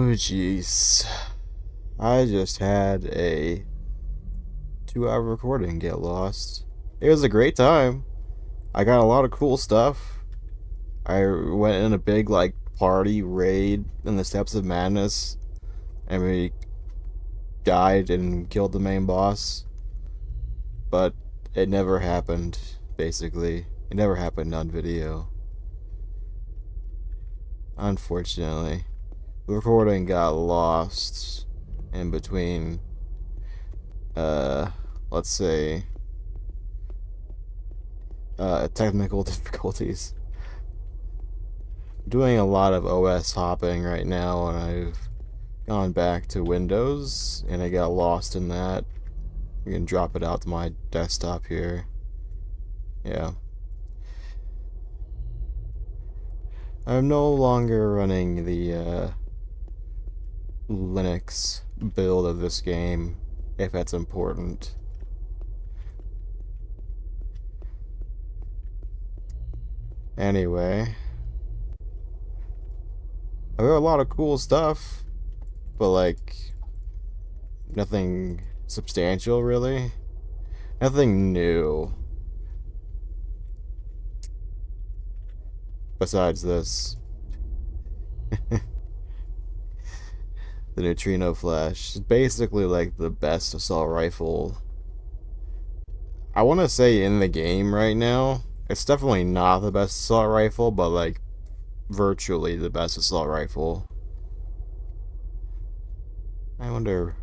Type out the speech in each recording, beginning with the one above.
Oh, jeez. I just had a 2-hour recording get lost. It was a great time. I got a lot of cool stuff. I went in a big, like, party raid in the Steps of Madness, and we died and killed the main boss. But it never happened, basically. It never happened on video. Unfortunately. The recording got lost in between, let's say, technical difficulties. I'm doing a lot of OS hopping right now, and I've gone back to Windows, and I got lost in that. You can drop it out to my desktop here. Yeah. I'm no longer running the Linux build of this game, if that's important. Anyway, I got a lot of cool stuff, but like nothing substantial really. Nothing new. Besides this. The neutrino flash. It's basically like the best assault rifle. I want to say in the game right now. It's definitely not the best assault rifle, but like virtually the best assault rifle. I wonder.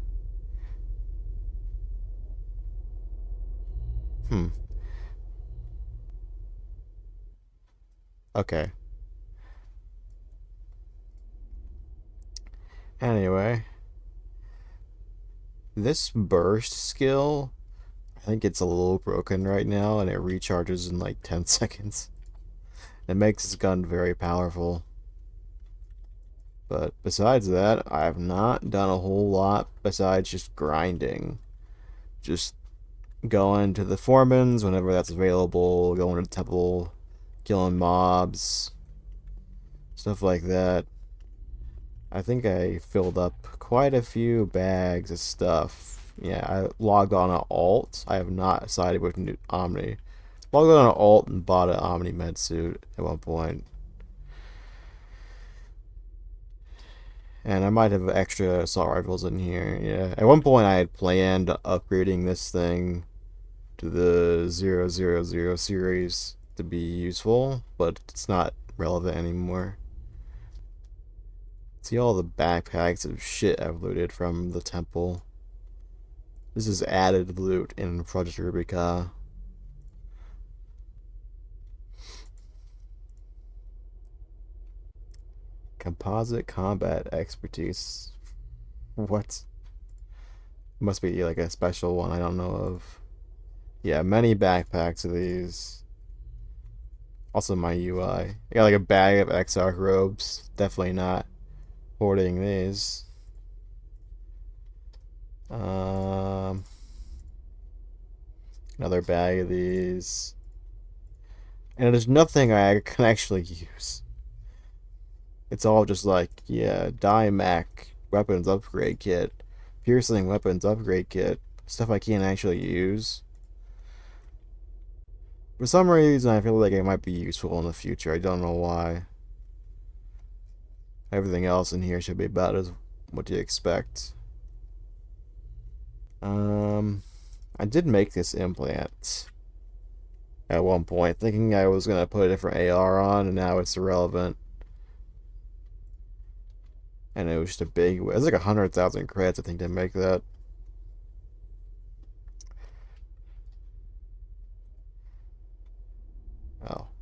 Hmm. Okay. Anyway. This burst skill, I think it's a little broken right now, and it recharges in like 10 seconds. It makes this gun very powerful. But besides that, I have not done a whole lot besides just grinding. Just going to the foreman's whenever that's available, going to the temple, killing mobs, stuff like that. I think I filled up quite a few bags of stuff. Yeah, I logged on an alt. I have not sided with new Omni. Logged on an alt and bought an Omni med suit at one point. And I might have extra assault rifles in here. Yeah, at one point I had planned upgrading this thing to the 000 series to be useful, but it's not relevant anymore. See all the backpacks of shit I've looted from the temple. This is added loot in Project Rubi-Ka. Composite combat expertise. What? Must be like a special one I don't know of. Yeah, many backpacks of these. Also my UI. I got like a bag of Exarch robes. Definitely not hoarding these. Um, Another bag of these. And there's nothing I can actually use. It's all just like, yeah, Dimac weapons upgrade kit, piercing weapons upgrade kit, stuff I can't actually use. For some reason, I feel like it might be useful in the future. I don't know why. Everything else in here should be about as what you expect. I did make this implant at one point, thinking I was gonna put a different AR on, and now it's irrelevant. And it was just a big. It was like 100,000 credits, I think, to make that.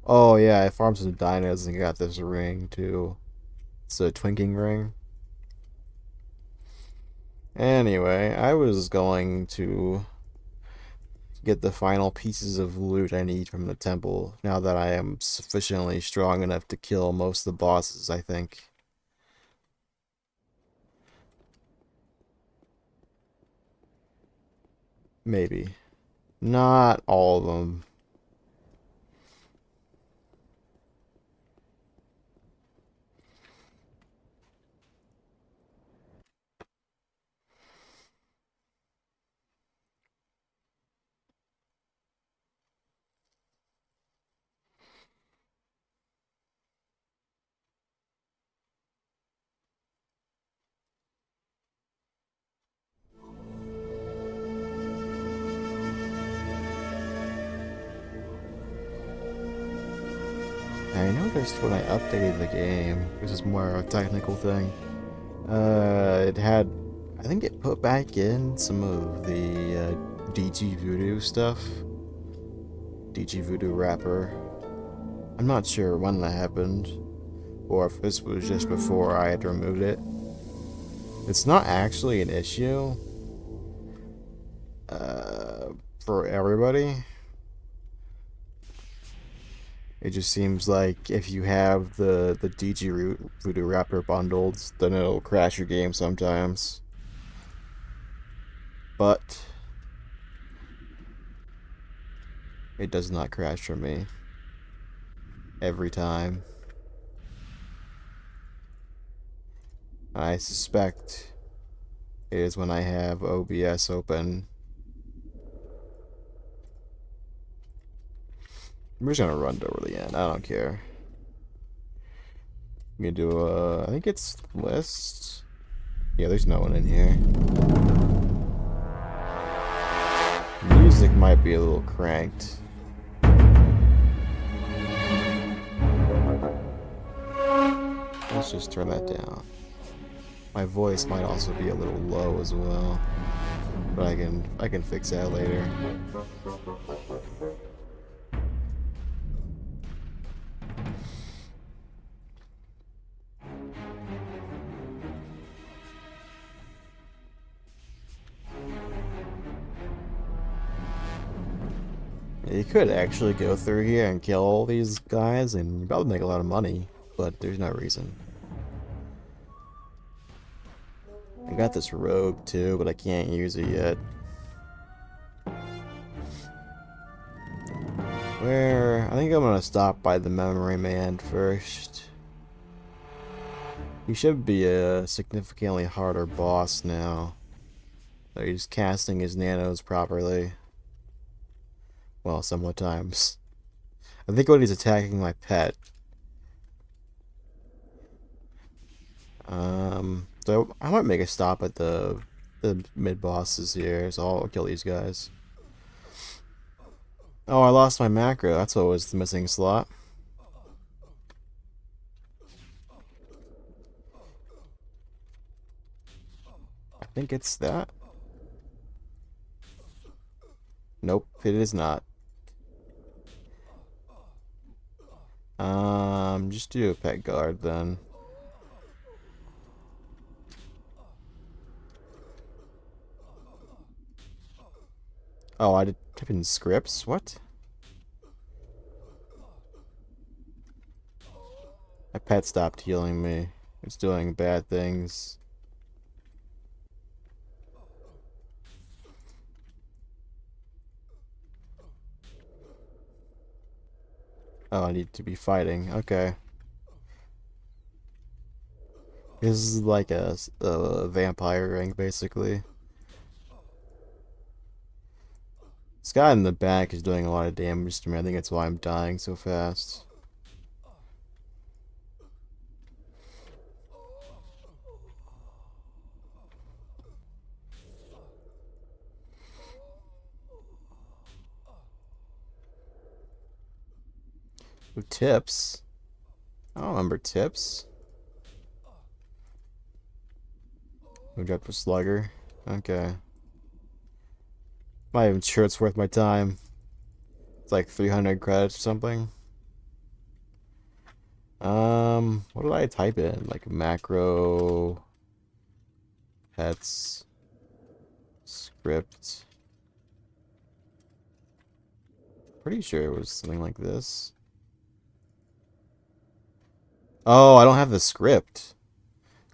Oh yeah, I farmed some dinos and got this ring too. It's a twinking ring. Anyway, I was going to get the final pieces of loot I need from the temple now that I am sufficiently strong enough to kill most of the bosses, I think. Maybe. Not all of them. noticed when I updated the game, this is more a technical thing, it had, I think it put back in some of the DG Voodoo stuff. DG Voodoo wrapper. I'm not sure when that happened, or if this was just before I had removed it. It's not actually an issue for everybody. It just seems like if you have the DG Voodoo wrapper bundled, then it'll crash your game sometimes. But it does not crash for me every time. I suspect it is when I have OBS open. I'm just gonna run over the end. I don't care. I'm gonna do I think it's list. Yeah, there's no one in here. Music might be a little cranked. Let's just turn that down. My voice might also be a little low as well, but I can fix that later. You could actually go through here and kill all these guys and you'd probably make a lot of money, but there's no reason. I got this rogue too, but I can't use it yet. Where? I think I'm gonna stop by the memory man first. He should be a significantly harder boss now. He's casting his nanos properly. Well, sometimes. I think when he's attacking my pet. So I might make a stop at the mid bosses here, so I'll kill these guys. Oh, I lost my macro. That's what was the missing slot. I think it's that. Nope, it is not. Just do a pet guard then. Oh, I did type in scripts? What? My pet stopped healing me. It's doing bad things. Oh, I need to be fighting. Okay. This is like a vampire ring, basically. This guy in the back is doing a lot of damage to me. I think that's why I'm dying so fast. Ooh, tips? I don't remember tips. We got the slugger. Okay. Not even sure it's worth my time. It's like 300 credits or something. What did I type in? Like macro, pets, script. Pretty sure it was something like this. Oh, I don't have the script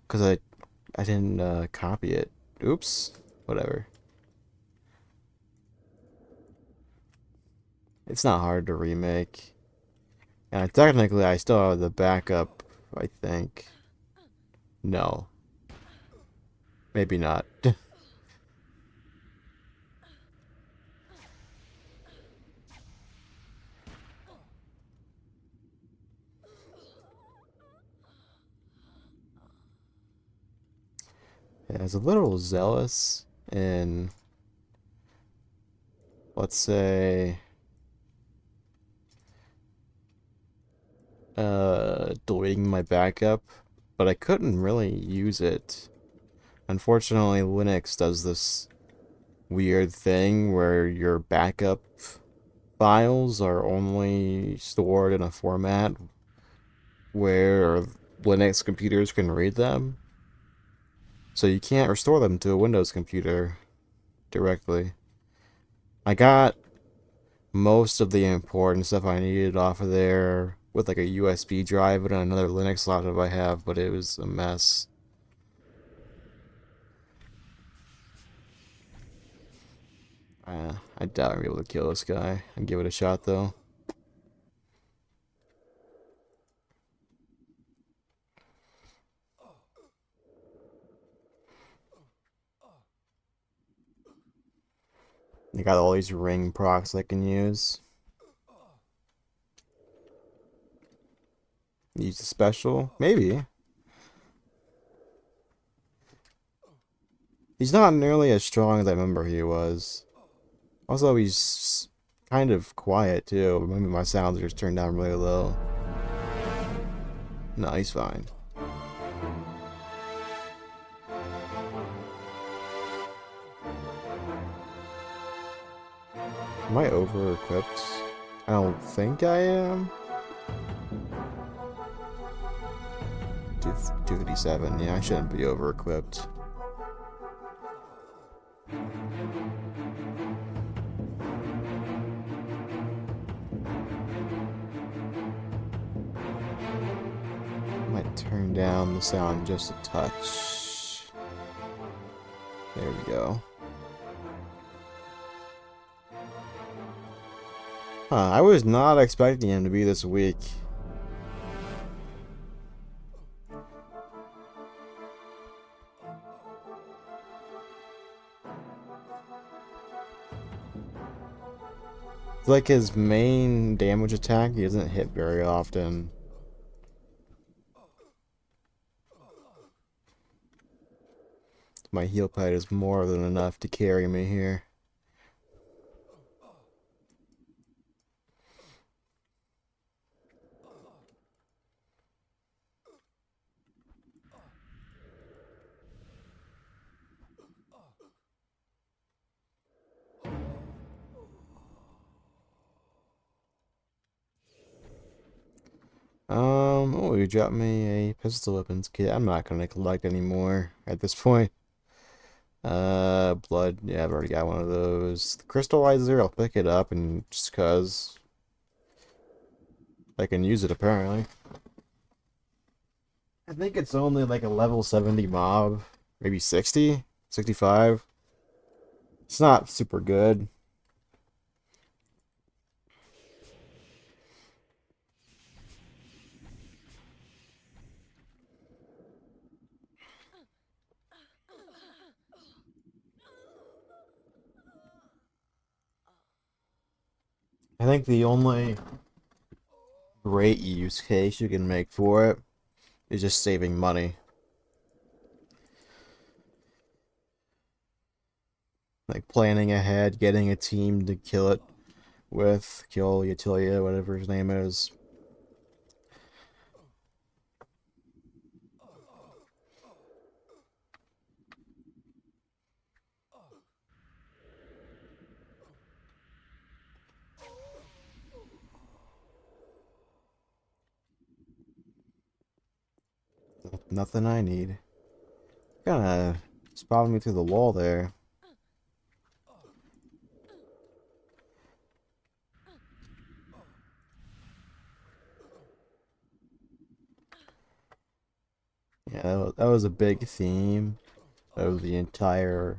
because I didn't copy it. Oops. Whatever. It's not hard to remake. And technically, I still have the backup, I think. No. Maybe not. Yeah, I was a little zealous in, let's say, deleting my backup, but I couldn't really use it. Unfortunately, Linux does this weird thing where your backup files are only stored in a format where Linux computers can read them. So you can't restore them to a Windows computer directly. I got most of the important stuff I needed off of there with like a USB drive and another Linux laptop I have, but it was a mess. I doubt I'll be able to kill this guy. I'd give it a shot though. I got all these ring procs I can use. Use a special? Maybe. He's not nearly as strong as I remember he was. Also, he's kind of quiet too. Maybe my sounds are just turned down really low. No, he's fine. Am I over equipped? I don't think I am. 257, yeah, I shouldn't be over equipped. Might turn down the sound just a touch. There we go. Huh, I was not expecting him to be this weak. It's like his main damage attack, he doesn't hit very often. My heal pad is more than enough to carry me here. Oh, you dropped me a pistol weapons kit. I'm not gonna collect anymore at this point. Blood. Yeah, I've already got one of those. The crystallizer, I'll pick it up and just cause I can use it apparently. I think it's only like a level 70 mob, maybe 60, 65. It's not super good. I think the only great use case you can make for it is just saving money. Like planning ahead, getting a team to kill it with, kill Utilia, whatever his name is. Nothing I need. Kinda spotted me through the wall there. Yeah, that was a big theme of the entire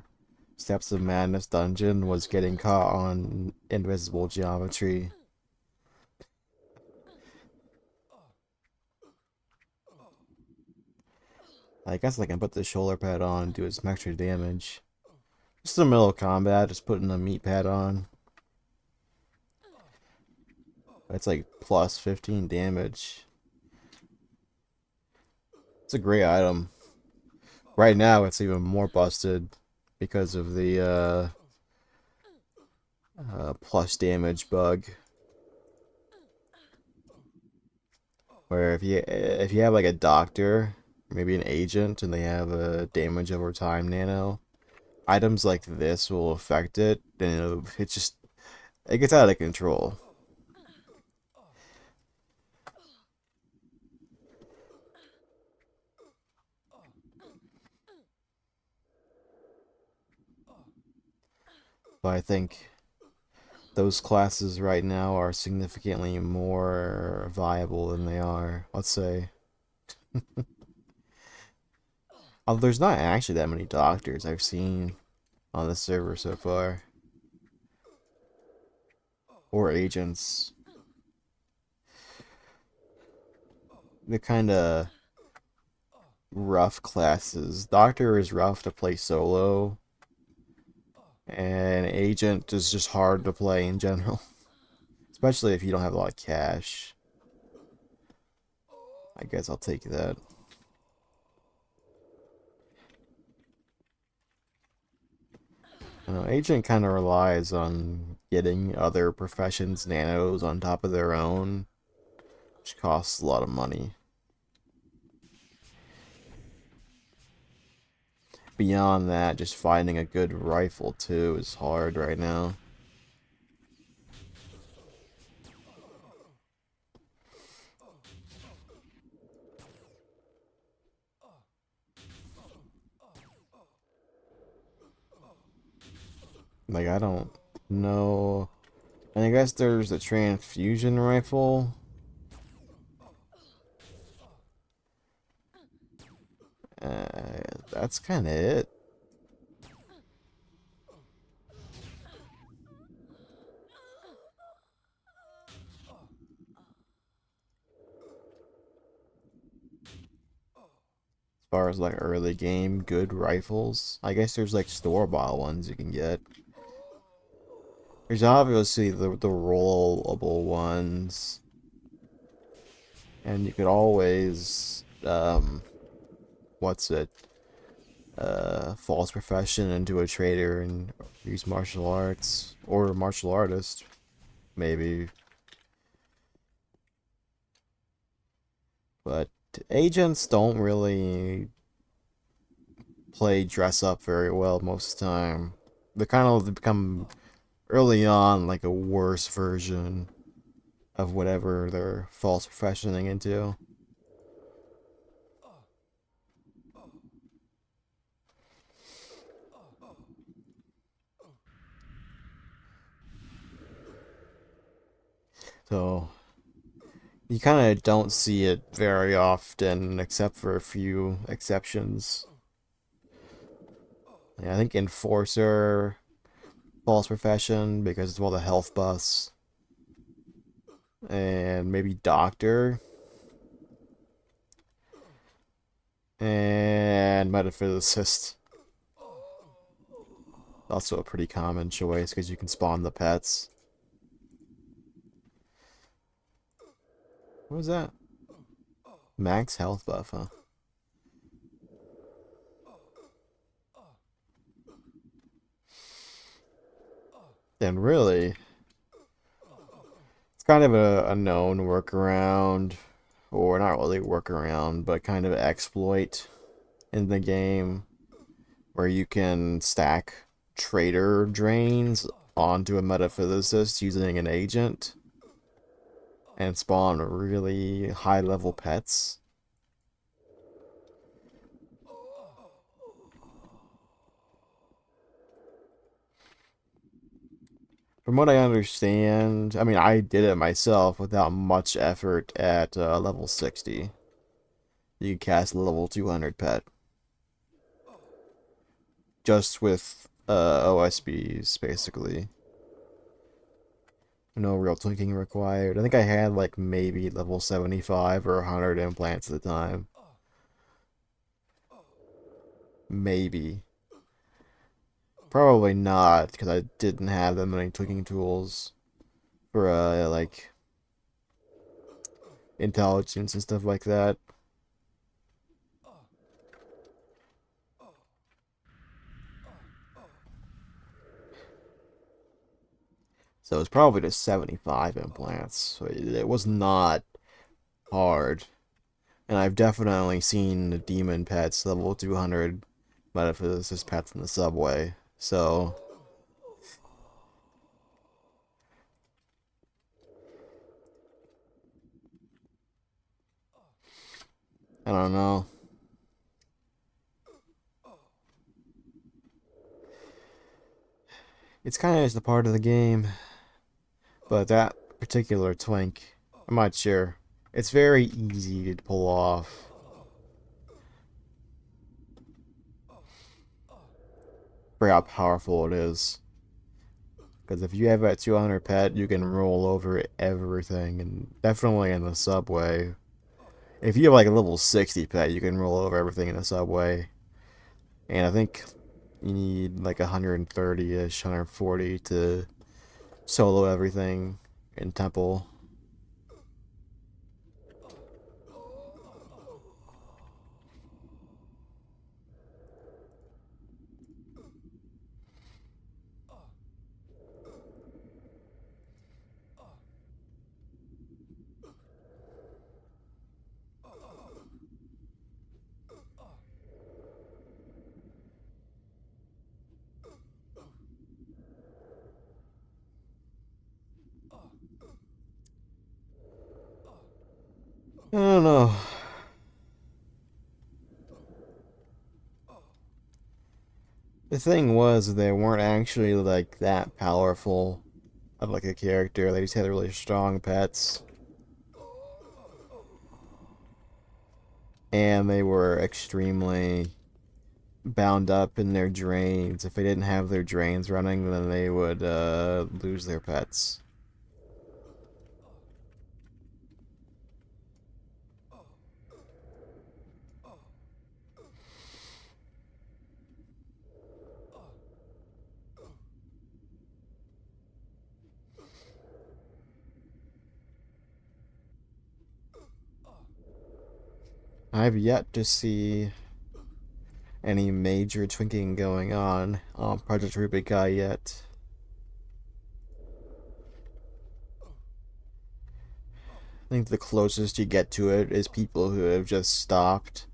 Steps of Madness dungeon was getting caught on invisible geometry. I guess I can put the shoulder pad on and do some extra damage. Just in the middle of combat, just putting the meat pad on. It's like plus 15 damage. It's a great item. Right now, it's even more busted because of the plus damage bug. Where if you have like a doctor, maybe an agent, and they have a damage over time nano, items like this will affect it, and it gets out of control. But I think those classes right now are significantly more viable than they are, let's say. There's not actually that many doctors I've seen on the server so far, or agents. They're kind of rough classes. Doctor is rough to play solo, and agent is just hard to play in general, especially if you don't have a lot of cash. I guess I'll take that. Agent kind of relies on getting other professions nanos on top of their own, which costs a lot of money. Beyond that, just finding a good rifle too is hard right now. Like, I don't know. And I guess there's the transfusion rifle. That's kind of it. As far as like early game, good rifles. I guess there's like store-bought ones you can get. There's obviously the rollable ones. And you could always, what's it? False profession into a trader and use martial arts. Or a martial artist, maybe. But agents don't really play dress up very well most of the time. They kind of become early on like a worse version of whatever they're false professioning into. So you kind of don't see it very often, except for a few exceptions. Yeah, I think Enforcer, false profession because it's all the health buffs, and maybe Doctor and Metaphysicist. Also a pretty common choice because you can spawn the pets. What was that? Max health buff, huh? And really, it's kind of a known workaround, or not really workaround, but kind of exploit in the game where you can stack trader drains onto a metaphysicist using an agent and spawn really high level pets. From what I understand, I mean, I did it myself without much effort at level 60. You can cast a level 200 pet just with OSBs, basically. No real tweaking required. I think I had like maybe level 75 or 100 implants at the time. Maybe. Probably not, because I didn't have that many tweaking tools for like intelligence and stuff like that. So it's probably just 75 implants. So it was not hard. And I've definitely seen the demon pets level 200 metaphysicist pets in the subway. So, I don't know. It's kind of just a part of the game. But that particular twink, I'm not sure. It's very easy to pull off. For how powerful it is. Because if you have a 200 pet, you can roll over everything, and definitely in the subway. If you have like a level 60 pet, you can roll over everything in the subway. And I think you need like 130-ish, 140 to solo everything in Temple. I don't know. The thing was, they weren't actually like that powerful of like a character. They just had really strong pets. And they were extremely bound up in their drains. If they didn't have their drains running, then they would lose their pets. I've yet to see any major twinking going on Project Rubi-Ka yet. I think the closest you get to it is people who have just stopped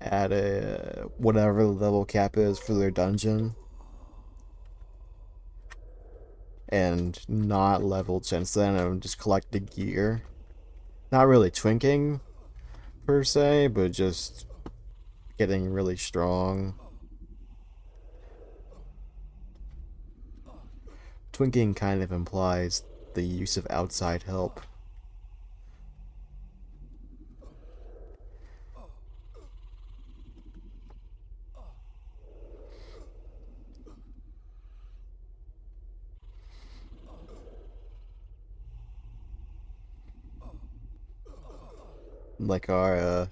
at a whatever the level cap is for their dungeon and not leveled since then and just collected gear. Not really twinking per se, but just getting really strong. Twinking kind of implies the use of outside help. Like our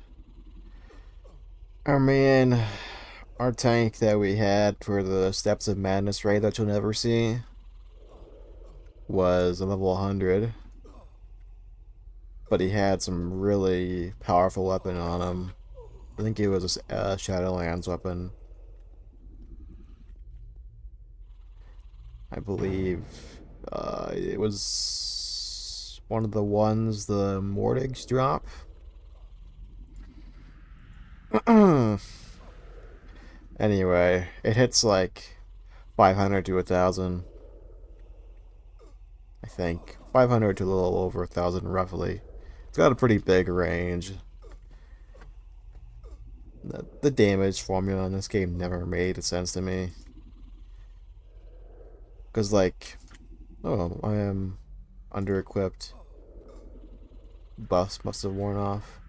man, our tank that we had for the Steps of Madness raid that you'll never see was a level 100, but he had some really powerful weapon on him. I think it was a Shadowlands weapon. I believe it was one of the ones the Mordigs drop. Anyway, it hits like 500 to 1,000. I think 500 to a little over 1,000 roughly. It's got a pretty big range. The damage formula in this game never made sense to me. Because, like, oh, I am under equipped. Buffs must have worn off.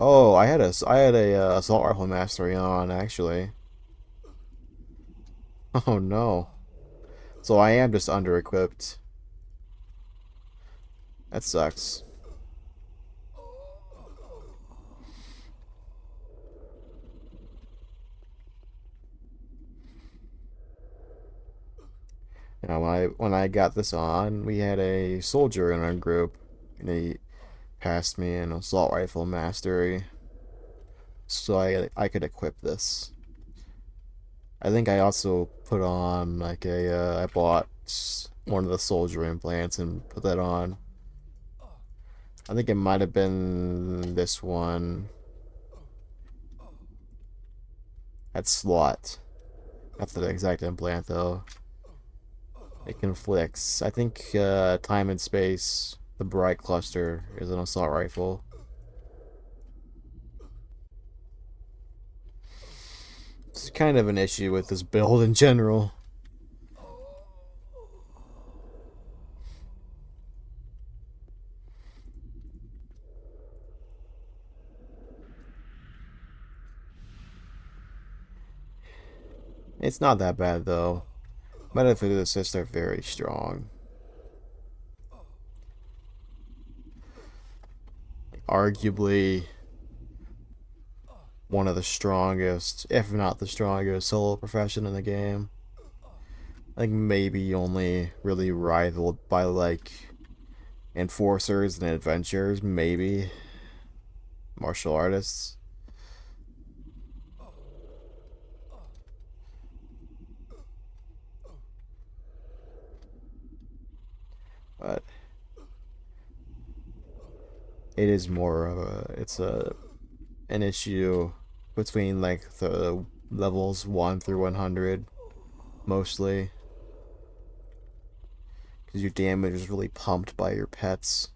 Oh, I had a assault rifle mastery on actually. Oh no. So I am just under equipped. That sucks. You know, when I got this on, we had a soldier in our group, and he passed me an assault rifle mastery, so I could equip this. I think I also put on like I bought one of the soldier implants and put that on. I think it might have been this one. That slot. That's the exact implant though. It conflicts. I think time and space, the bright cluster is an assault rifle. It's kind of an issue with this build in general. It's not that bad though. Metaphys assists are very strong. Arguably one of the strongest, if not the strongest, solo profession in the game. I think maybe only really rivaled by like enforcers and adventurers, maybe martial artists. But it is more of a it's a an issue between like the levels 1 through 100 mostly because your damage is really pumped by your pets.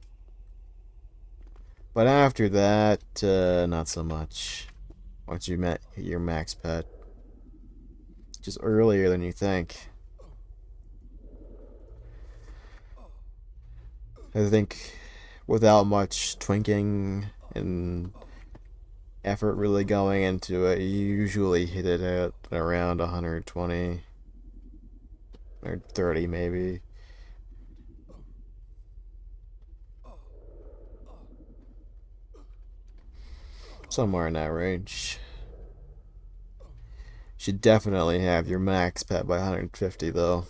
But after that, not so much. Once you met your max pet, just earlier than you think. I think without much twinking and effort really going into it, you usually hit it at around 120 or 30 maybe. Somewhere in that range. Should definitely have your max pet by 150 though.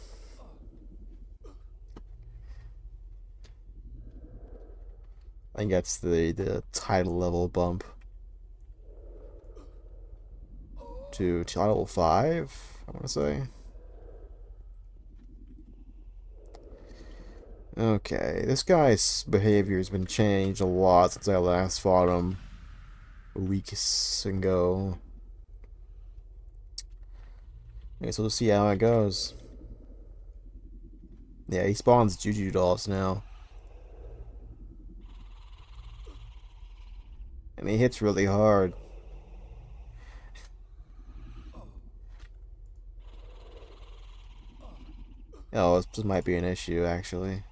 I think that's the title level bump to title 5, I want to say. Okay, this guy's behavior has been changed a lot since I last fought him a week ago. Okay, so we'll see how it goes. Yeah, he spawns Juju dolls now. And he hits really hard. Oh, this might be an issue, actually.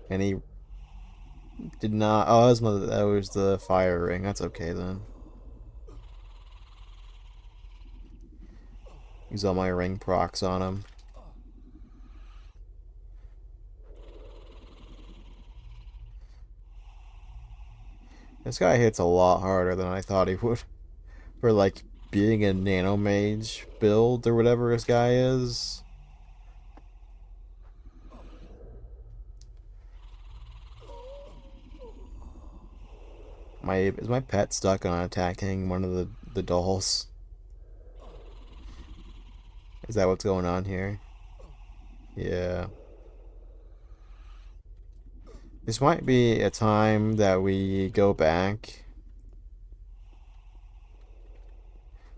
And he did not... Oh, that was the fire ring. That's okay, then. Use all my ring procs on him. This guy hits a lot harder than I thought he would. For, like, being a nano mage build or whatever this guy is. Is my pet stuck on attacking one of the dolls? Is that what's going on here? Yeah. This might be a time that we go back.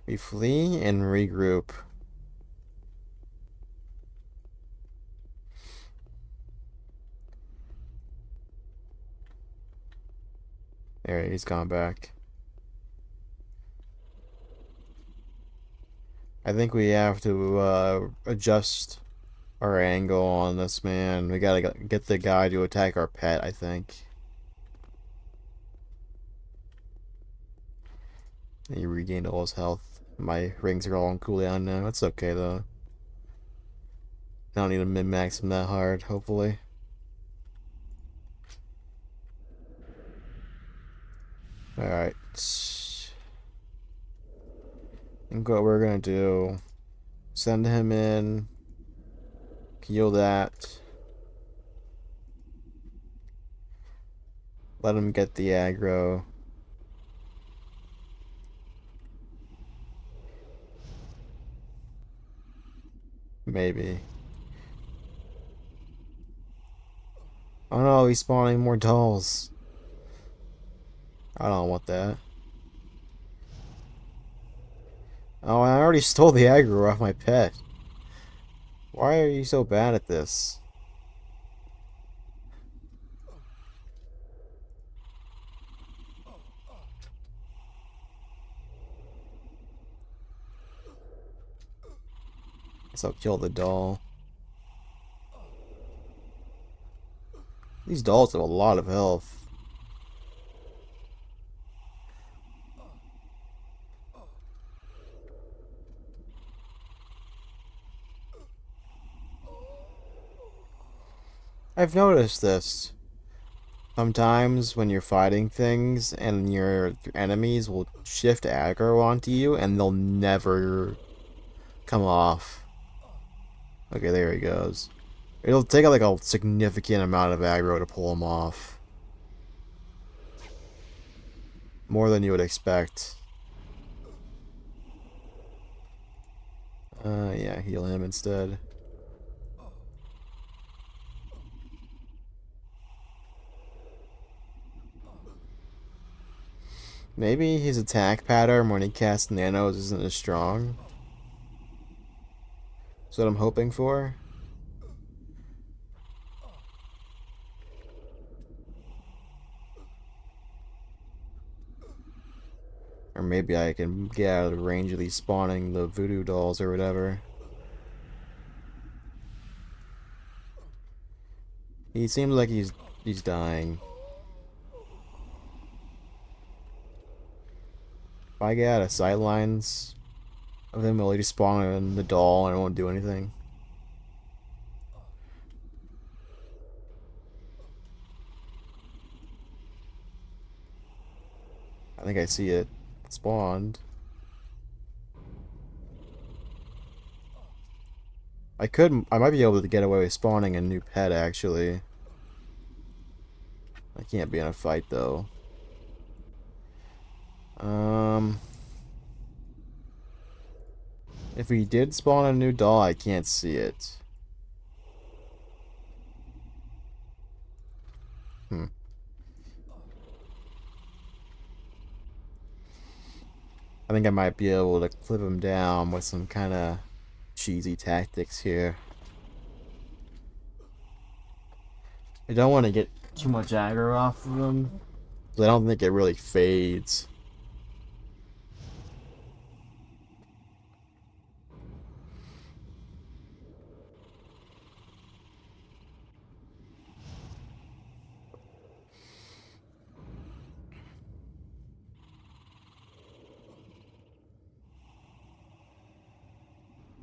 We flee and regroup. There, he's gone back. I think we have to adjust our angle on this man. We gotta get the guy to attack our pet, I think. He regained all his health. My rings are all on cooldown now. It's okay though. I don't need to min-max him that hard, hopefully. Alright. I think what we're gonna do, send him in, heal that, let him get the aggro, Maybe. Oh no, he's spawning more dolls. I don't want that. Oh, I already stole the aggro off my pet. Why are you so bad at this? Guess I'll kill the doll. These dolls have a lot of health. I've noticed this. Sometimes when you're fighting things and your enemies will shift aggro onto you and they'll never come off. Okay, there he goes. It'll take like a significant amount of aggro to pull him off. More than you would expect. Yeah, heal him instead. Maybe his attack pattern when he casts nanos isn't as strong. That's what I'm hoping for. Or maybe I can get out of the range of these spawning the voodoo dolls or whatever. He seems like he's dying. If I get out of sight lines of him, will he just spawn in the doll and it won't do anything? I think I see it. It spawned. I might be able to get away with spawning a new pet actually. I can't be in a fight though. Um, if we did spawn a new doll, I can't see it. Hmm. I think I might be able to clip him down with some kind of cheesy tactics here. I don't want to get too much aggro off of him, because I don't think it really fades.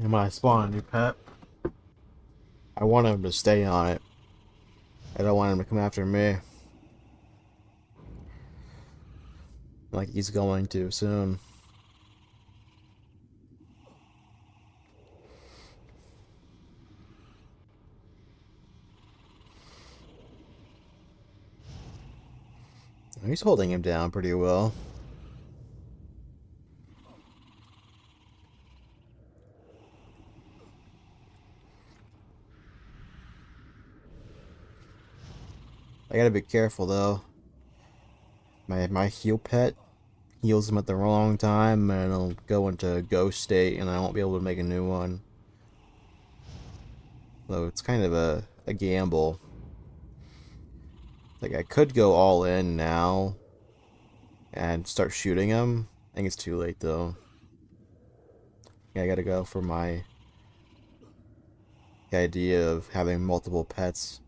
And when I spawn a new pet, I want him to stay on it. I don't want him to come after me. Like he's going to soon. He's holding him down pretty well. I gotta be careful though. My heal pet heals him at the wrong time and it'll go into ghost state and I won't be able to make a new one. So it's kind of a gamble. Like I could go all in now and start shooting him. I think it's too late though. Yeah, I gotta go for my idea of having multiple pets.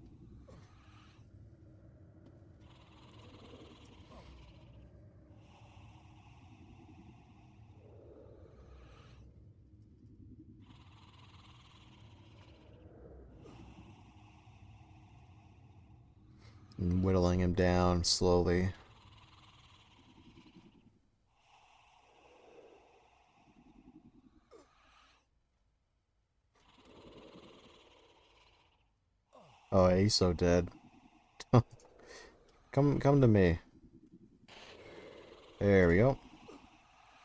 And whittling him down slowly. Oh, he's so dead. Come to me. There we go.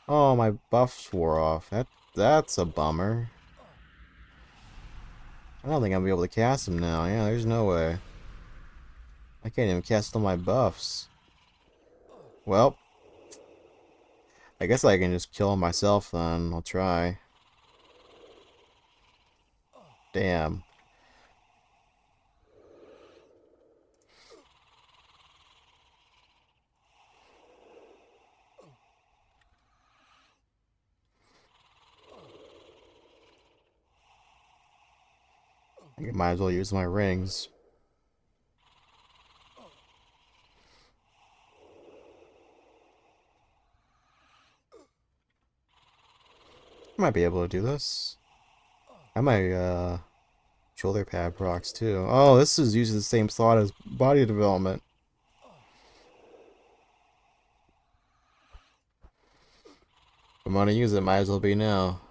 Oh, my buffs wore off. That's a bummer. I don't think I'll be able to cast him now. Yeah, there's no way. I can't even cast all my buffs. Well, I guess I can just kill him myself then. I'll try. Damn. I might as well use my rings. I might be able to do this. I might, shoulder pad procs too. Oh, this is using the same slot as body development. If I'm gonna use it, might as well be now.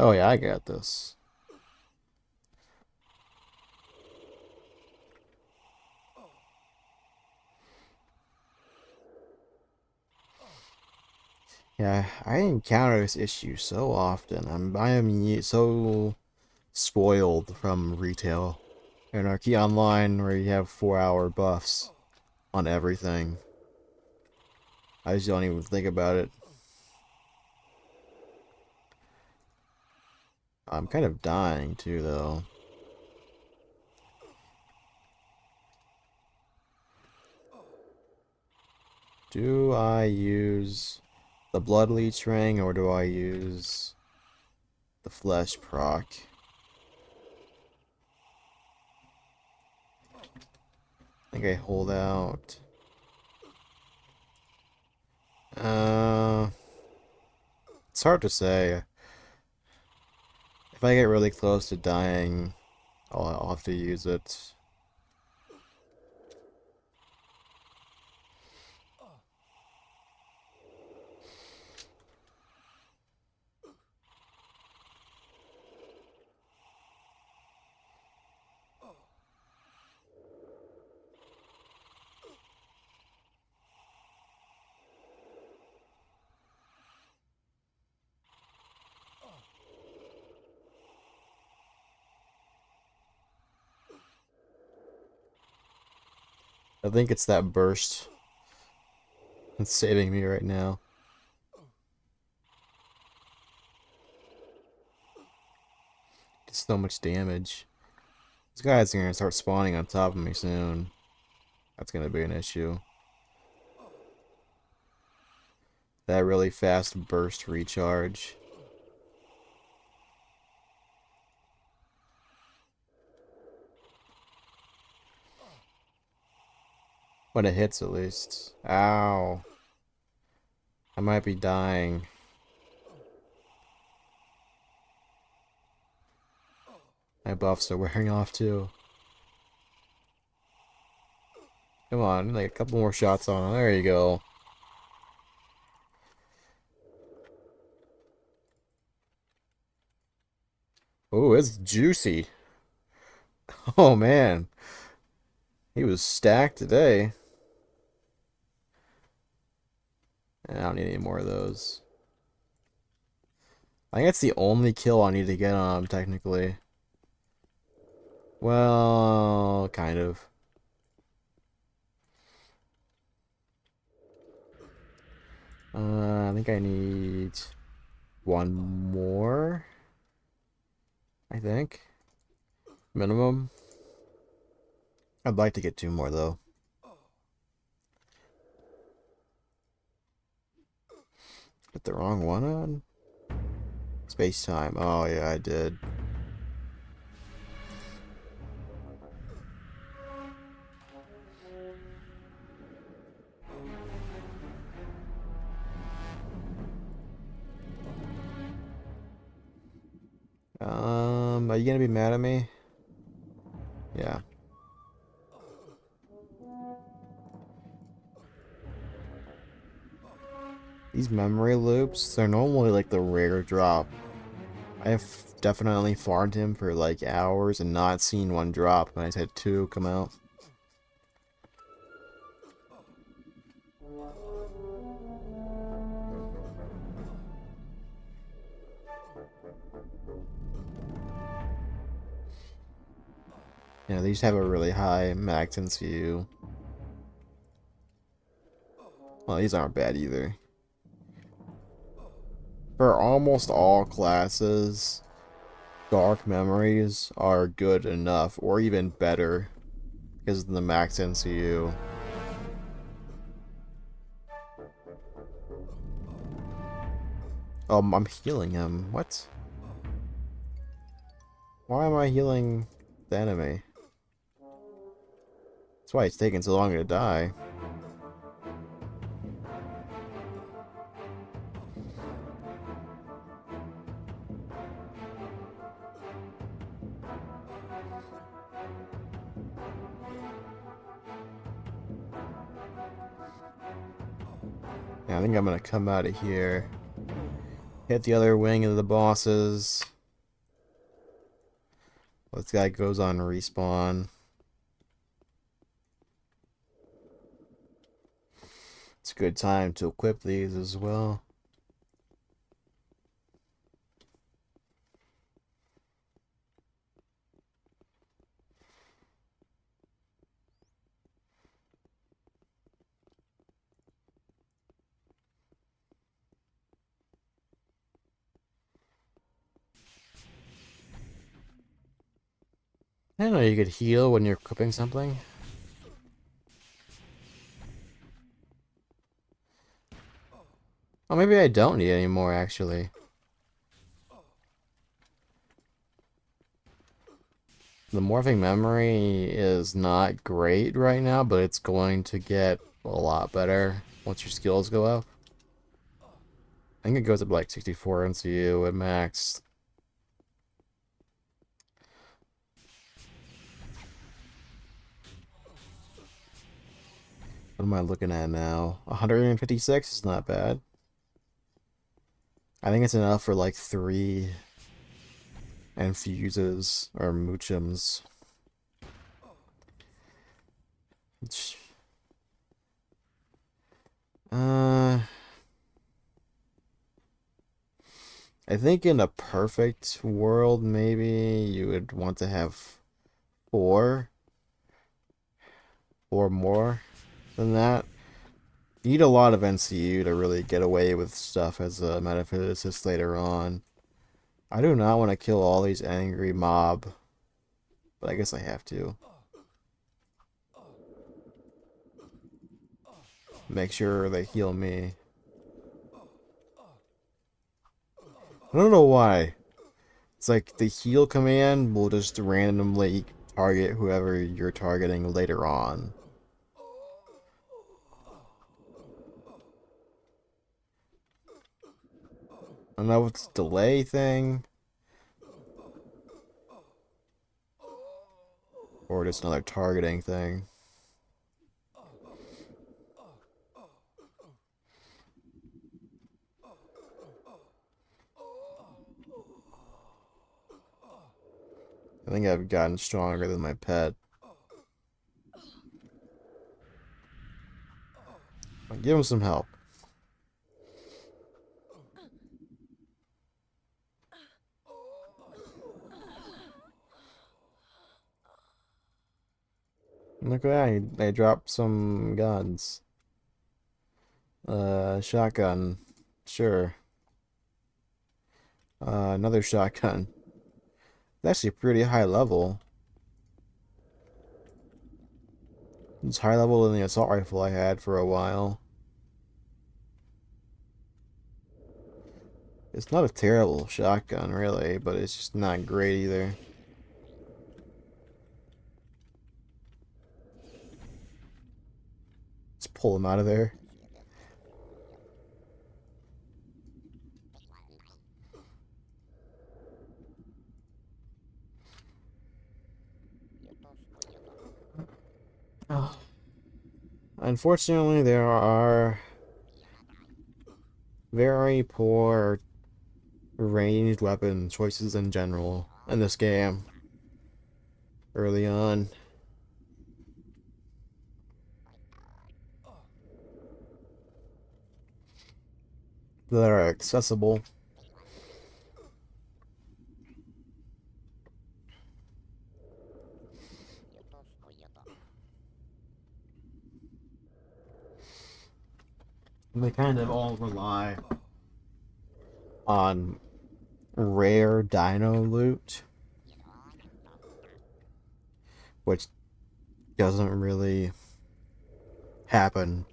Oh yeah, I got this. Yeah, I encounter this issue so often. So spoiled from retail. Anarchy Online, where you have 4-hour buffs on everything. I just don't even think about it. I'm kind of dying too, though. Do I use the Blood Leech Ring, or do I use the Flesh Proc? I think I hold out. Uh, it's hard to say. If I get really close to dying, I'll have to use it. I think it's that burst that's saving me right now. It's so much damage. These guys are gonna start spawning on top of me soon. That's gonna be an issue. That really fast burst recharge. When it hits, at least. Ow. I might be dying. My buffs are wearing off too. Come on, like a couple more shots on him. There you go. Oh, it's juicy. Oh man. He was stacked today. I don't need any more of those. I think that's the only kill I need to get on him, technically. Well, kind of. I think I need one more. I think. Minimum. I'd like to get two more, though. Put the wrong one on? Space time. Oh, yeah, I did. Are you gonna be mad at me? Yeah. These memory loops, they're normally like the rare drop. I've definitely farmed him for like hours and not seen one drop, and I just had two come out. Yeah, these have a really high max NCU. Well, these aren't bad either. For almost all classes, dark memories are good enough, or even better, because of the max NCU. I'm healing him. What? Why am I healing the enemy? That's why it's taking so long to die. Yeah, I think I'm gonna come out of here. Hit the other wing of the bosses. This guy goes on respawn. It's a good time to equip these as well. I didn't know you could heal when you're equipping something. Oh, maybe I don't need any more, actually. The morphing memory is not great right now, but it's going to get a lot better once your skills go up. I think it goes up to like 64 NCU at max. What am I looking at now? 156 is not bad. I think it's enough for like 3 infuses or moochums. Uh, I think in a perfect world, maybe you would want to have 4 or more than that. You need a lot of NCU to really get away with stuff as a metaphysicist later on. I do not want to kill all these angry mob, but I guess I have to. Make sure they heal me. I don't know why. It's like the heal command will just randomly target whoever you're targeting later on. I don't know if it's a delay thing or just another targeting thing. I think I've gotten stronger than my pet. I'll give him some help. Look at that, they dropped some guns. Shotgun. Sure. Another shotgun. It's actually pretty high level. It's higher level than the assault rifle I had for a while. It's not a terrible shotgun, really, but it's just not great either. Let's pull him out of there. Oh. Unfortunately, there are Very poor ranged weapon choices in general in this game early on that are accessible. And they kind of all rely on rare dino loot, which doesn't really happen.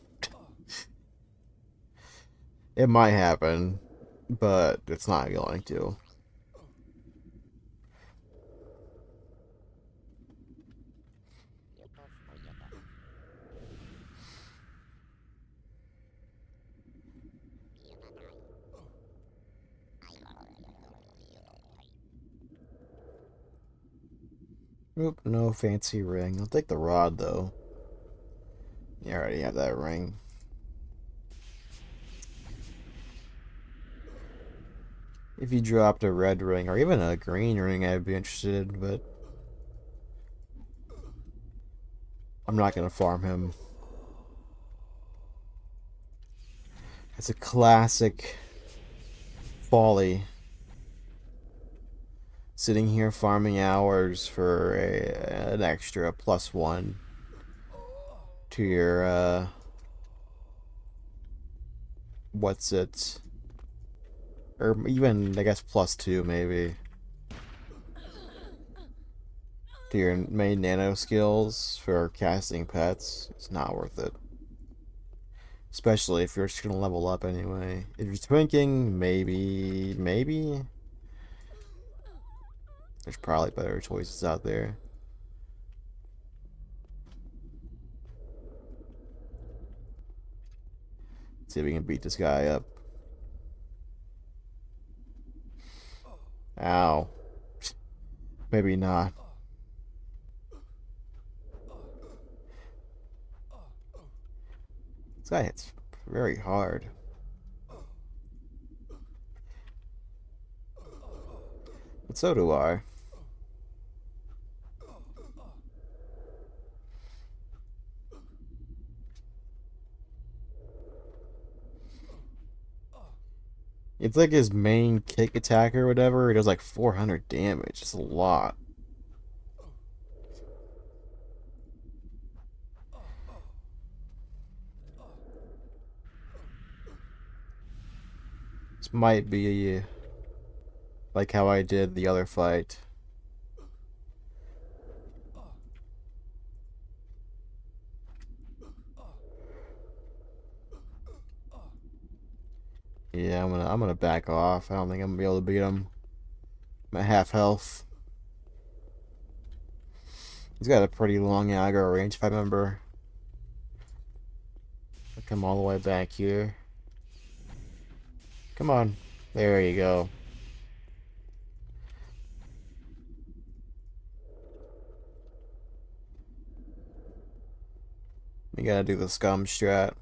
It might happen, but it's not going to. Oop, no fancy ring. I'll take the rod though. You already have that ring. If you dropped a red ring or even a green ring, I'd be interested, but I'm not gonna farm him. It's a classic folly. Sitting here farming hours for an extra +1 to your what's it, or even I guess +2 maybe to your main nano skills for casting pets. It's not worth it, especially if you're just gonna level up anyway. If you're twinking, maybe there's probably better choices out there. Let's see if we can beat this guy up. Ow. Maybe not. This guy hits very hard. But so do I. It's like his main kick attack or whatever. It does like 400 damage. It's a lot. This might be like how I did the other fight. Yeah, I'm gonna back off. I don't think I'm gonna be able to beat him. I'm at half health. He's got a pretty long aggro range if I remember. I'll come all the way back here. Come on. There you go. We gotta do the scum strat.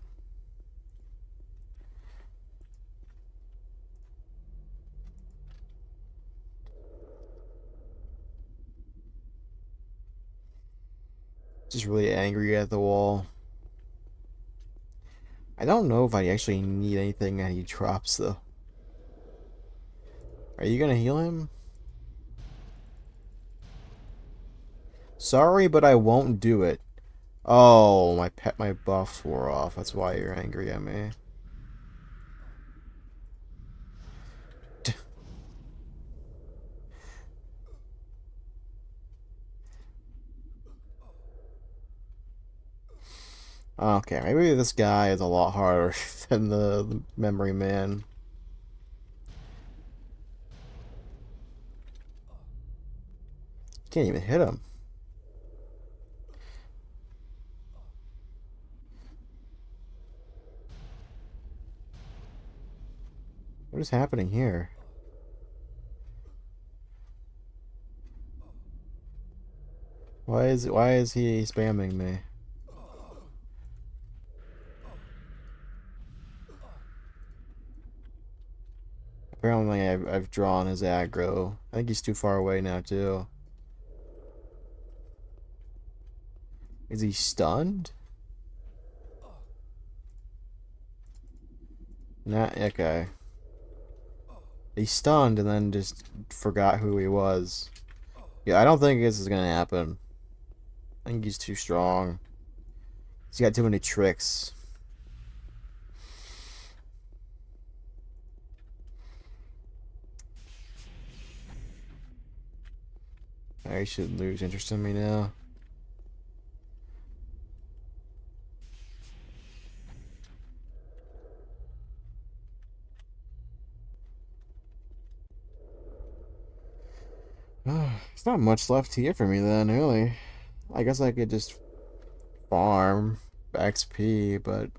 Just really angry at the wall. I don't know if I actually need anything that he drops though. Are you gonna heal him? Sorry, but I won't do it. Oh, my buffs wore off. That's why you're angry at me. Okay, maybe this guy is a lot harder than the memory man. Can't even hit him. What is happening here? Why is he spamming me? Apparently, I've drawn his aggro. I think he's too far away now too. Is he stunned? Nah, okay. He stunned and then just forgot who he was. Yeah, I don't think this is gonna happen. I think he's too strong. He's got too many tricks. I should lose interest in me now. There's not much left here for me then, really. I guess I could just farm XP, but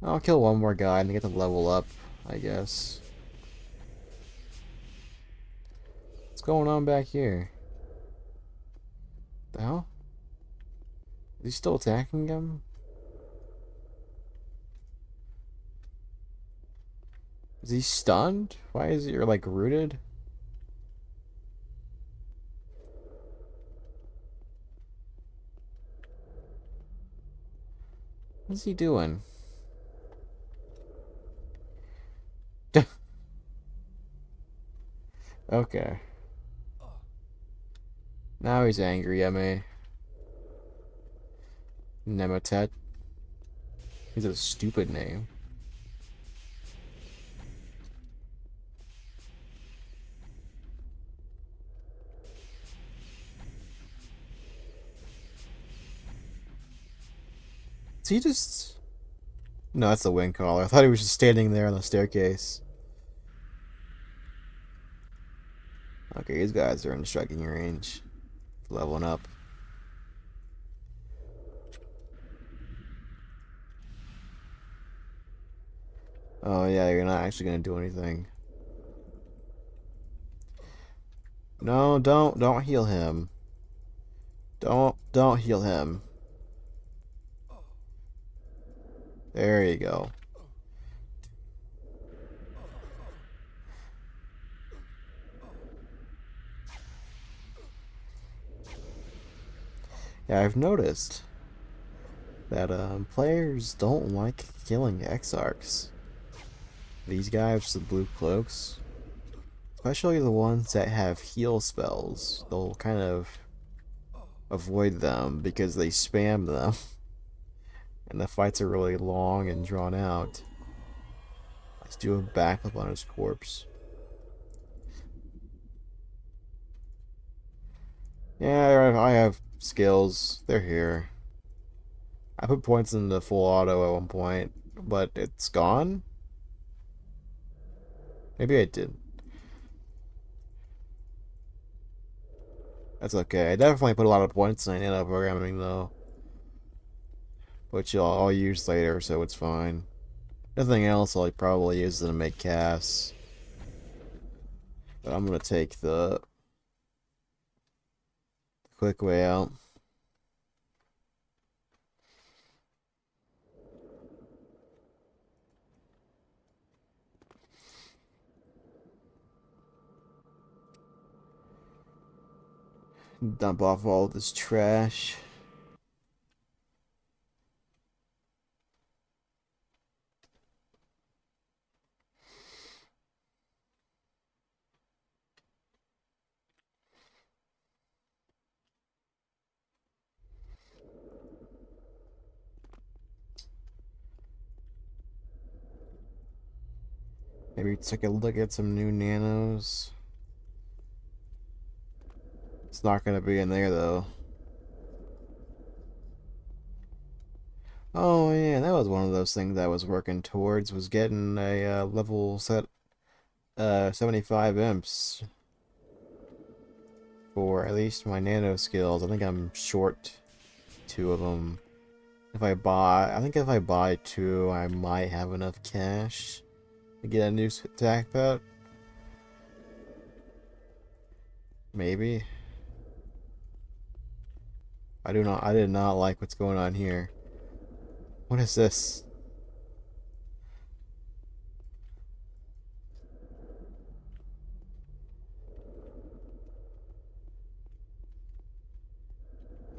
I'll kill one more guy and get to level up, I guess. What's going on back here? The hell? Is he still attacking him? Is he stunned? Why is he like rooted? What's he doing? Okay. Now he's angry at me. Nemotet. He's a stupid name. Is he just... No, that's the wing caller. I thought he was just standing there on the staircase. Okay, these guys are in striking range. Leveling up. Oh yeah, you're not actually gonna do anything. No, don't heal him. Don't heal him. There you go. Yeah, I've noticed that players don't like killing Exarchs. These guys with the blue cloaks, especially the ones that have heal spells, they'll kind of avoid them because they spam them, and the fights are really long and drawn out. Let's do a backup on his corpse. Yeah, I have skills. They're here. I put points in the full auto at one point, but it's gone? Maybe I did. That's okay. I definitely put a lot of points in nano programming though, which I'll use later, so it's fine. Nothing else I'll probably use them to make casts. But I'm gonna take the quick way out. Dump off all this trash. Maybe take a look at some new nanos. It's not gonna be in there though. Oh yeah, that was one of those things I was working towards, was getting a level set 75 imps for at least my nano skills. I think I'm short two of them. I think if I buy two, I might have enough cash to get a new attack pet. Maybe. I did not like what's going on here. What is this?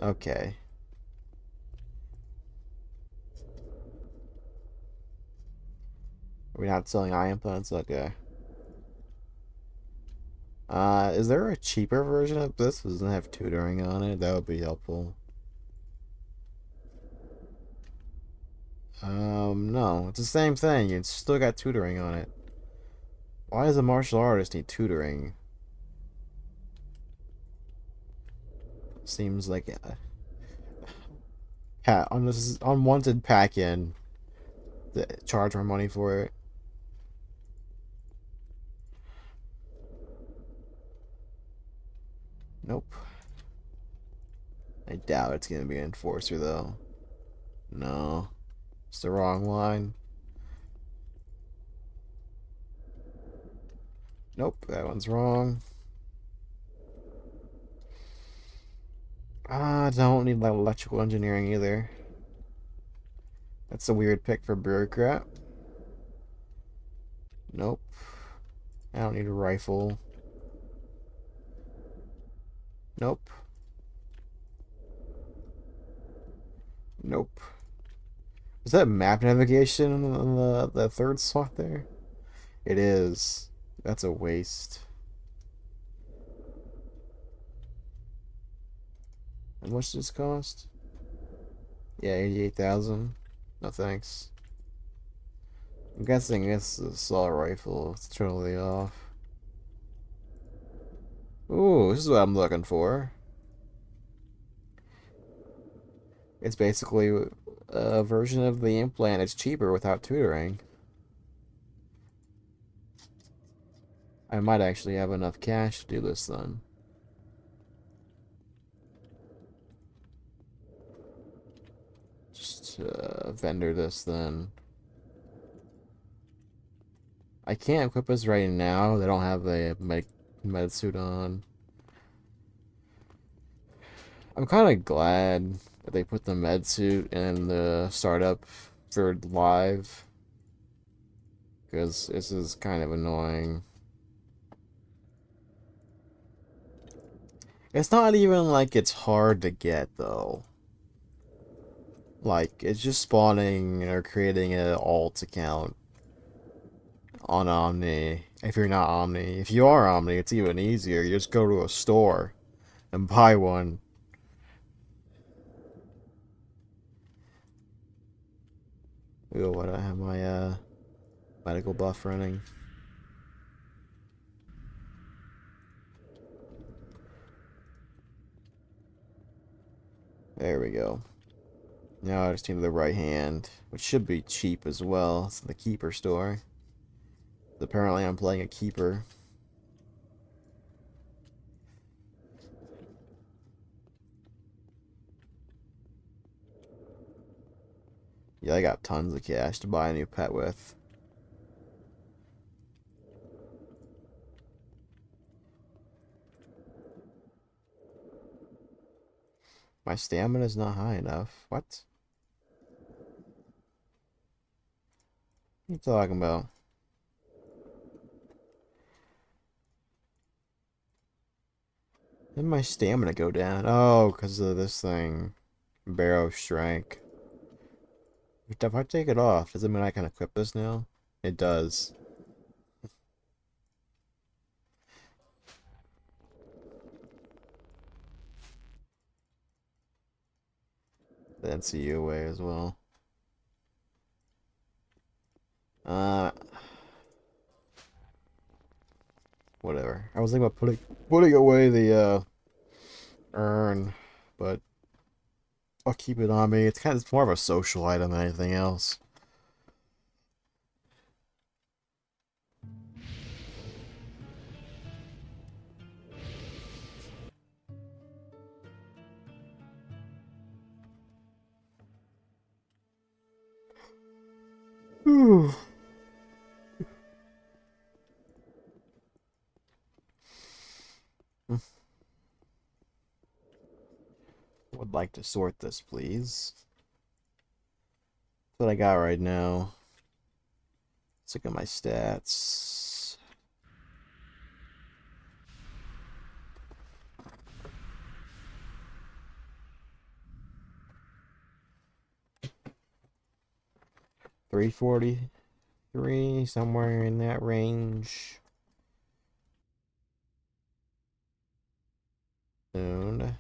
Okay. Are we not selling eye implants? Okay. Is there a cheaper version of this? Doesn't have tutoring on it? That would be helpful. No. It's the same thing. It's still got tutoring on it. Why does a martial artist need tutoring? Seems like on this unwanted pack-in. Charge more money for it. Nope. I doubt it's gonna be an enforcer though. No. It's the wrong line. Nope, that one's wrong. I don't need like electrical engineering either. That's a weird pick for bureaucrat. Nope. I don't need a rifle. Nope. Nope. Is that map navigation on the third slot there? It is. That's a waste. How much does this cost? Yeah, 88,000. No thanks. I'm guessing it's a assault rifle. It's totally off. Ooh, this is what I'm looking for. It's basically a version of the implant. It's cheaper without tutoring. I might actually have enough cash to do this then. Just vendor this then. I can't equip this right now. They don't have a med suit on. I'm kind of glad that they put the med suit in the startup for live, because this is kind of annoying. It's not even like it's hard to get though. Like it's just spawning or creating an alt account on Omni. If you're not Omni, if you are Omni, it's even easier. You just go to a store and buy one. Ooh, what I have my medical buff running. There we go. Now I just need the right hand, which should be cheap as well. It's the keeper store. Apparently I'm playing a keeper. Yeah, I got tons of cash to buy a new pet with. My stamina is not high enough. What? What are you talking about? Did my stamina go down? Oh, because of this thing. Barrow Strike. If I take it off, does it mean I can equip this now? It does. The NCU away as well. Uh, whatever. I was thinking about putting away the urn, but I'll keep it on me. It's more of a social item than anything else. Would like to sort this, please. That's what I got right now. Let's look at my stats. 343, somewhere in that range. Soon.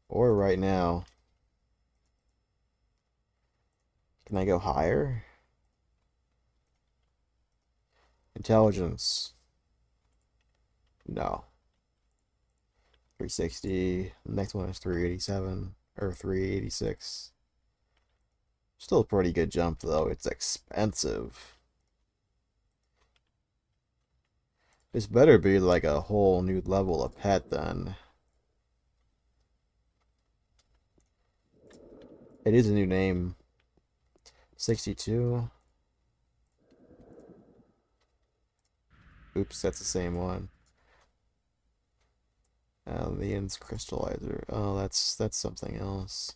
Or right now. Can I go higher? Intelligence. No. 360. The next one is 387 or 386. Still a pretty good jump though. It's expensive. This better be like a whole new level of pet then. It is a new name. 62. Oops, that's the same one. The ends crystallizer. Oh, that's something else.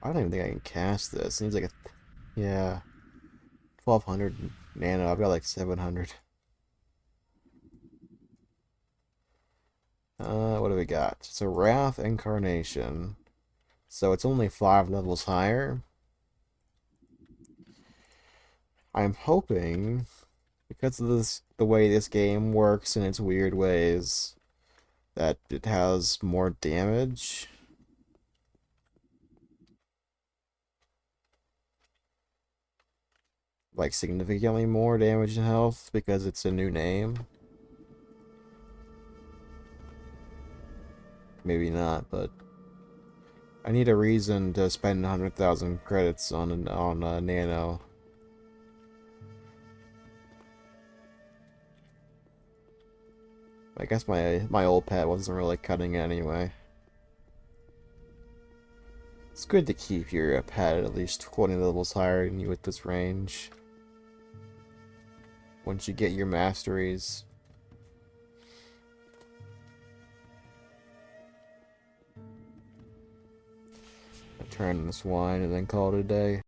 I don't even think I can cast this. Seems like a yeah, 1200 nano. I've got like 700. What do we got? It's a Wrath Incarnation. So it's only 5 levels higher. I'm hoping, because of this, the way this game works in its weird ways, that it has more damage. Like significantly more damage and health because it's a new name. Maybe not, but I need a reason to spend 100,000 credits on Nano. I guess my old pet wasn't really cutting it anyway. It's good to keep your pet at least 20 levels higher than you with this range. Once you get your masteries. I turn this wine and then call it a day.